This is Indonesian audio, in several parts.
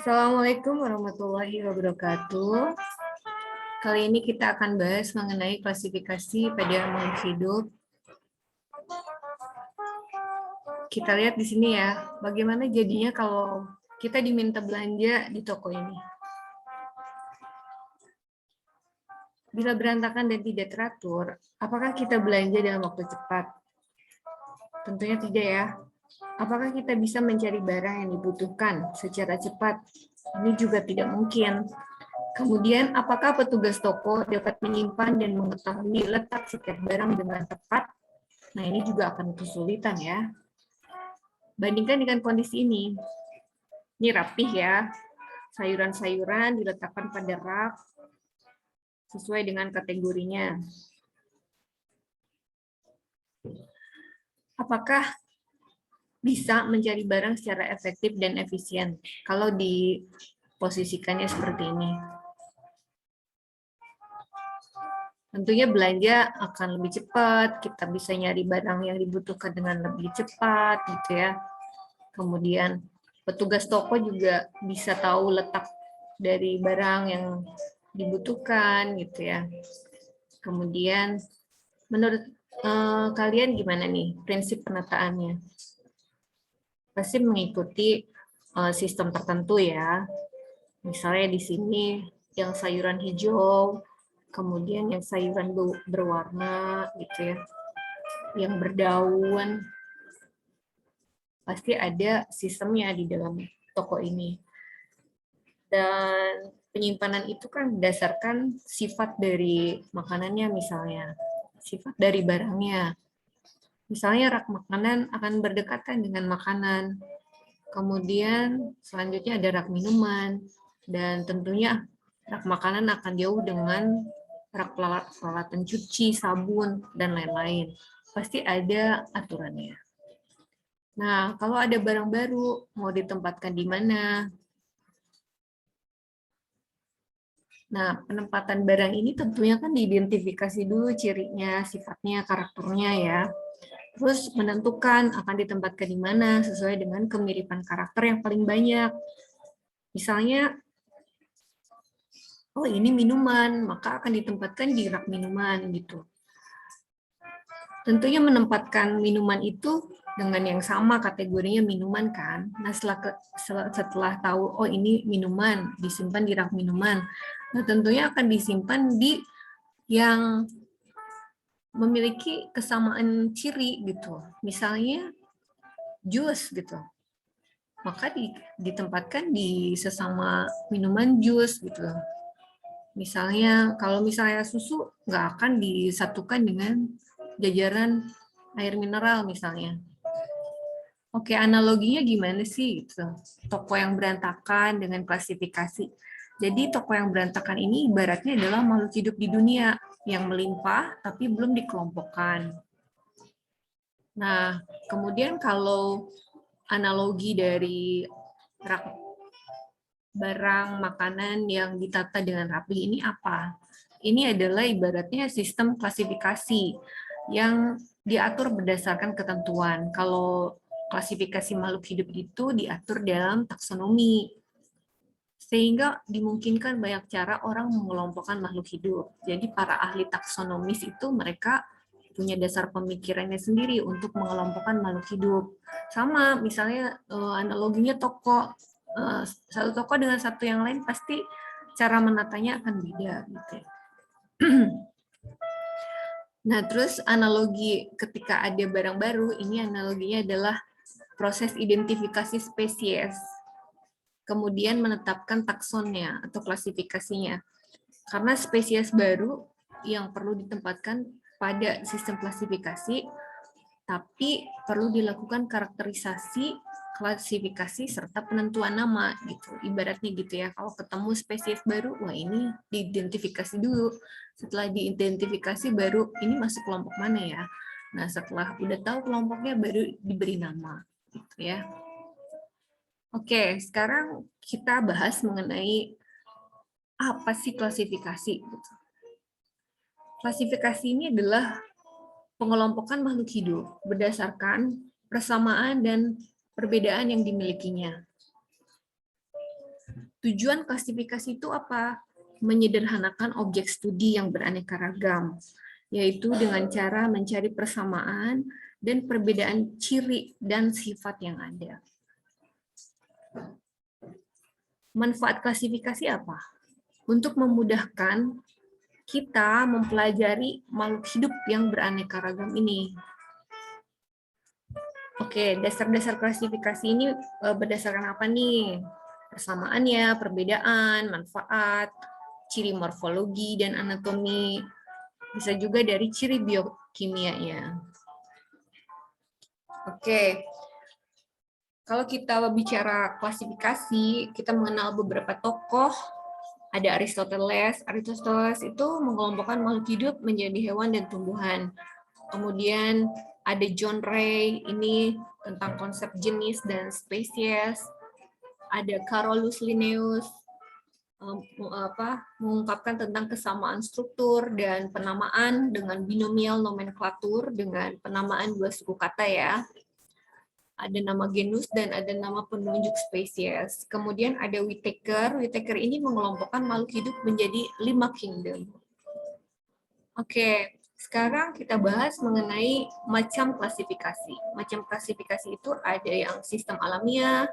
Assalamualaikum warahmatullahi wabarakatuh. Kali ini kita akan bahas mengenai klasifikasi pada makhluk hidup. Kita lihat di sini ya, bagaimana jadinya kalau kita diminta belanja di toko ini. Bila berantakan dan tidak teratur, apakah kita belanja dalam waktu cepat? Tentunya tidak ya. Apakah kita bisa mencari barang yang dibutuhkan secara cepat? Ini juga tidak mungkin. Kemudian, apakah petugas toko dapat menyimpan dan mengetahui letak setiap barang dengan tepat? Nah, ini juga akan kesulitan ya. Bandingkan dengan kondisi ini. Ini rapih ya. Sayuran-sayuran diletakkan pada rak sesuai dengan kategorinya. Apakah bisa mencari barang secara efektif dan efisien kalau diposisikannya seperti ini? Tentunya belanja akan lebih cepat, kita bisa nyari barang yang dibutuhkan dengan lebih cepat, gitu ya. Kemudian petugas toko juga bisa tahu letak dari barang yang dibutuhkan, gitu ya. Kemudian menurut kalian gimana nih prinsip penataannya? Pasti mengikuti sistem tertentu ya. Misalnya di sini yang sayuran hijau, kemudian yang sayuran berwarna gitu ya, yang berdaun, pasti ada sistemnya di dalam toko ini. Dan penyimpanan itu kan berdasarkan sifat dari makanannya misalnya, sifat dari barangnya. Misalnya rak makanan akan berdekatan dengan makanan. Kemudian selanjutnya ada rak minuman, dan tentunya rak makanan akan jauh dengan rak peralatan cuci, sabun, dan lain-lain. Pasti ada aturannya. Nah, kalau ada barang baru, mau ditempatkan di mana? Nah, penempatan barang ini tentunya kan diidentifikasi dulu cirinya, sifatnya, karakternya ya. Terus menentukan akan ditempatkan di mana sesuai dengan kemiripan karakter yang paling banyak. Misalnya, oh ini minuman, maka akan ditempatkan di rak minuman gitu. Tentunya menempatkan minuman itu dengan yang sama kategorinya minuman kan. Nah setelah tahu oh ini minuman, disimpan di rak minuman. Nah tentunya akan disimpan di yang memiliki kesamaan ciri gitu. Misalnya jus gitu. Maka ditempatkan di sesama minuman jus gitu. Misalnya kalau misalnya susu nggak akan disatukan dengan jajaran air mineral misalnya. Oke, analoginya gimana sih gitu? Toko yang berantakan dengan klasifikasi. Jadi toko yang berantakan ini ibaratnya adalah makhluk hidup di dunia yang melimpah tapi belum dikelompokkan. Nah, kemudian kalau analogi dari rak barang makanan yang ditata dengan rapi ini apa? Ini adalah ibaratnya sistem klasifikasi yang diatur berdasarkan ketentuan. Kalau klasifikasi makhluk hidup itu diatur dalam taksonomi, sehingga dimungkinkan banyak cara orang mengelompokkan makhluk hidup. Jadi para ahli taksonomis itu mereka punya dasar pemikirannya sendiri untuk mengelompokkan makhluk hidup. Sama misalnya analoginya toko, satu toko dengan satu yang lain pasti cara menatanya akan beda gitu. Nah, terus analogi ketika ada barang baru, ini analoginya adalah proses identifikasi spesies, kemudian menetapkan taksonnya atau klasifikasinya. Karena spesies baru yang perlu ditempatkan pada sistem klasifikasi, tapi perlu dilakukan karakterisasi, klasifikasi, serta penentuan nama gitu. Ibaratnya gitu ya, kalau ketemu spesies baru, wah ini diidentifikasi dulu. Setelah diidentifikasi baru ini masuk kelompok mana ya. Nah, setelah udah tahu kelompoknya baru diberi nama gitu ya. Oke, sekarang kita bahas mengenai apa sih klasifikasi. Klasifikasi ini adalah pengelompokan makhluk hidup berdasarkan persamaan dan perbedaan yang dimilikinya. Tujuan klasifikasi itu apa? Menyederhanakan objek studi yang beraneka ragam, yaitu dengan cara mencari persamaan dan perbedaan ciri dan sifat yang ada. Manfaat klasifikasi apa? Untuk memudahkan kita mempelajari makhluk hidup yang beraneka ragam ini. Oke, dasar-dasar klasifikasi ini berdasarkan apa nih? Persamaannya, perbedaan, manfaat, ciri morfologi dan anatomi, bisa juga dari ciri biokimianya. Oke, kalau kita bicara klasifikasi, kita mengenal beberapa tokoh. Ada Aristoteles. Aristoteles itu mengelompokkan makhluk hidup menjadi hewan dan tumbuhan. Kemudian ada John Ray, ini tentang konsep jenis dan spesies. Ada Carolus Linnaeus, mengungkapkan tentang kesamaan struktur dan penamaan dengan binomial nomenklatur dengan penamaan dua suku kata ya. Ada nama genus dan ada nama penunjuk spesies. Kemudian ada Whittaker. Whittaker ini mengelompokkan makhluk hidup menjadi 5 kingdom. Oke, sekarang kita bahas mengenai macam klasifikasi. Macam klasifikasi itu ada yang sistem alamiah,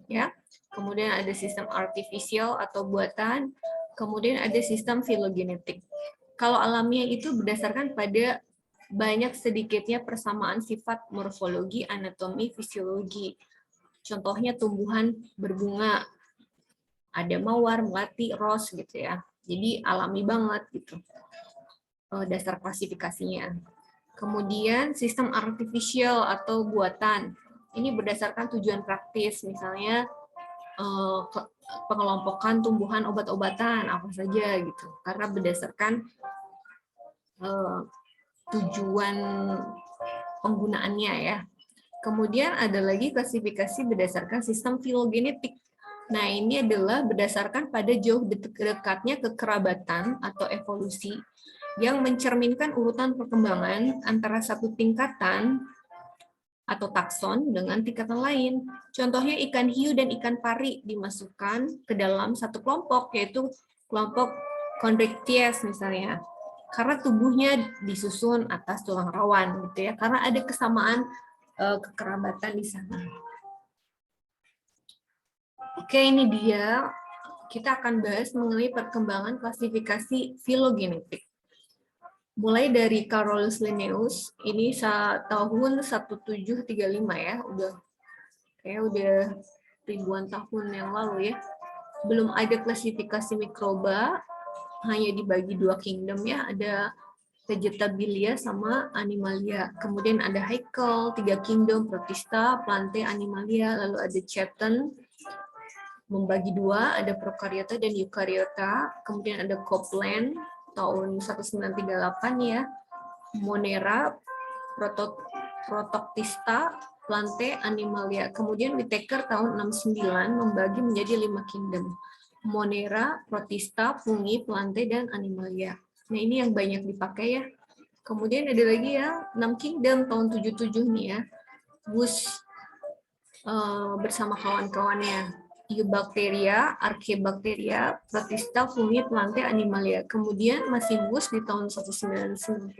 ya. Kemudian ada sistem artificial atau buatan, kemudian ada sistem filogenetik. Kalau alamiah itu berdasarkan pada banyak sedikitnya persamaan sifat morfologi, anatomi, fisiologi. Contohnya tumbuhan berbunga, ada mawar, melati, ros gitu ya. Jadi alami banget gitu dasar klasifikasinya. Kemudian sistem artificial atau buatan. Ini berdasarkan tujuan praktis, misalnya pengelompokan tumbuhan obat-obatan apa saja gitu, karena berdasarkan tujuan penggunaannya ya. Kemudian ada lagi klasifikasi berdasarkan sistem filogenetik. Nah, ini adalah berdasarkan pada jauh dekatnya kekerabatan atau evolusi yang mencerminkan urutan perkembangan antara satu tingkatan atau takson dengan tingkatan lain. Contohnya ikan hiu dan ikan pari dimasukkan ke dalam satu kelompok, yaitu kelompok Chondrichthyes misalnya. Karena tubuhnya disusun atas tulang rawan gitu ya, karena ada kesamaan kekerabatan di sana. Oke, ini dia. Kita akan bahas mengenai perkembangan klasifikasi filogenetik. Mulai dari Carolus Linnaeus, ini tahun 1735 ya, udah ribuan tahun yang lalu ya. Belum ada klasifikasi mikroba, hanya dibagi 2 kingdom ya, ada Vegetabilia sama Animalia. Kemudian ada Haeckel, 3 kingdom, Protista, Plantae, Animalia, lalu ada Chapton, membagi 2, ada Prokariota dan Eukariota. Kemudian ada Copeland, tahun 1938 ya, Monera, Protoctista, Plantae, Animalia. Kemudian Whittaker tahun 69 membagi menjadi 5 kingdom. Monera, Protista, Fungi, Plantae, dan Animalia. Nah, ini yang banyak dipakai ya. Kemudian ada lagi ya 6 kingdom tahun 77 nih ya. Bush bersama kawan-kawannya. Eubacteria, Archaebacteria, Protista, Fungi, Plantae, Animalia. Kemudian masih Bush di tahun 1990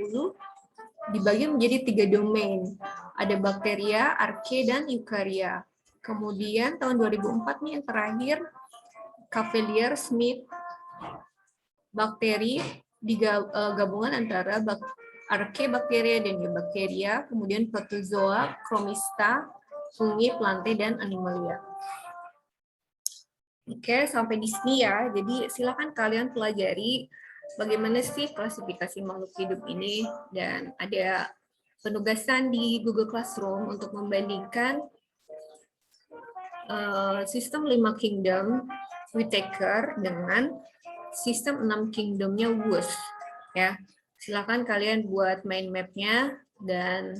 dibagi menjadi 3 domain. Ada bakteria, arche, dan eukarya. Kemudian tahun 2004 nih yang terakhir, Cavalier Smith, bakteri gabungan antara Archaebacteria dan Eubacteria, kemudian Protozoa, Chromista, Fungi, Plantae, dan Animalia. Oke, sampai di sini ya. Jadi silakan kalian pelajari bagaimana sih klasifikasi makhluk hidup ini, dan ada penugasan di Google Classroom untuk membandingkan sistem 5 kingdom Whittaker dengan sistem 6 kingdomnya Wush. Ya, silakan kalian buat mind map-nya dan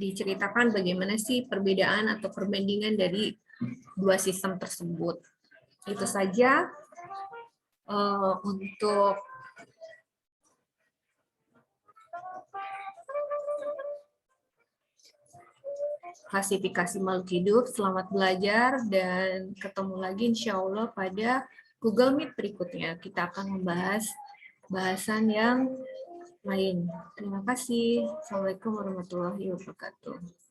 diceritakan bagaimana sih perbedaan atau perbandingan dari dua sistem tersebut. Itu saja untuk klasifikasi makhluk hidup. Selamat belajar dan ketemu lagi insya Allah pada Google Meet berikutnya. Kita akan membahas bahasan yang lain. Terima kasih. Assalamualaikum warahmatullahi wabarakatuh.